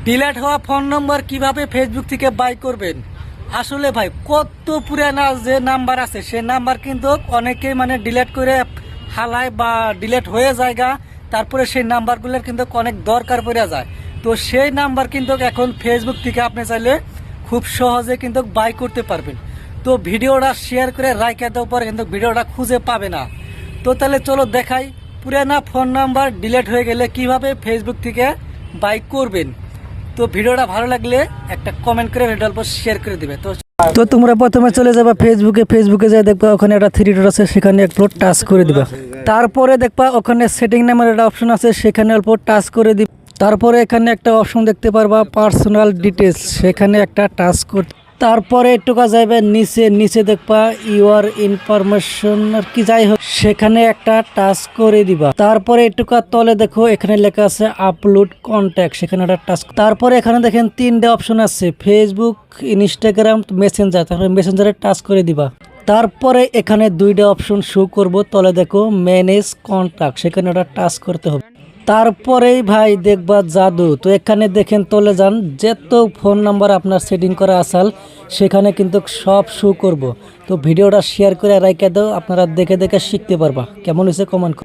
Delete হওয়া phone নম্বর কিভাবে Facebook থেকে বাই করবেন। আসলে ভাই কত পুরানা যে নাম্বার আছে সে নাম্বার কিন্তু অনেকেই ডিলেট করে হালায় বা ডিলেট হয়ে যায়গা। তারপরে সেই নাম্বারগুলোর কিন্তু অনেক দরকার পড়ে যায়। তো সেই নাম্বার কিন্তু এখন ফেসবুক থেকে আপনি চাইলে খুব সহজে কিন্তু বাই করতে পারবেন। তো ভিডিওটা শেয়ার করে রাইখা দেওয়ার পর কিন্তু ভিডিওটা খুঁজে পাবে না। তো তাহলে চলো দেখাই পুরানা ফোন নাম্বার ডিলেট হয়ে গেলে কিভাবে ফেসবুক থেকে বাই করবেন। তো ভিডিওটা ভালো লাগলে একটা কমেন্ট করে ভিডিওর উপর শেয়ার করে দিবে। তো তোমরা প্রথমে চলে যাবে ফেসবুকে যাই দেখবা ওখানে একটা থ্রি ডট আছে, সেখানে একটু টাচ করে দিবা। তারপরে দেখবা ওখানে সেটিং নামের একটা অপশন আছে, সেখানে অল্প টাচ করে দিবা। তারপরে এখানে একটা অপশন দেখতে পারবা পার্সোনাল ডিটেলস, সেখানে একটা টাচ করতে। তারপরে একটু যাইবে নিচে দেখবা ইউর ইনফরমেশন কি যাই হোক, সেখানে একটা টাচ করে দিবা। তারপরে একটু তলে দেখো এখানে লেখা আছে আপলোড কন্ট্যাক্ট, সেখানে একটা টাচ। তারপরে এখানে দেখেন তিনটে অপশন আছে, ফেসবুক, ইনস্টাগ্রাম, মেসেঞ্জার। তারপরে মেসেঞ্জারে টাচ করে দিবা। তারপরে এখানে দুইটা অপশন শো করব, তলে দেখো ম্যানেজ কন্ট্যাক্ট, সেখানে একটা টাচ করতে হবে। তারপরেই ভাই দেখবা জাদু। তো এখানে দেখেন তলে যান, যত ফোন নাম্বার আপনার সেটিং করা আসাল সেখানে কিন্তু সব শো করব। তো ভিডিওটা শেয়ার করে রাইখা দাও, আপনারা দেখে শিখতে পারবা। কেমন হয়েছে কমেন্ট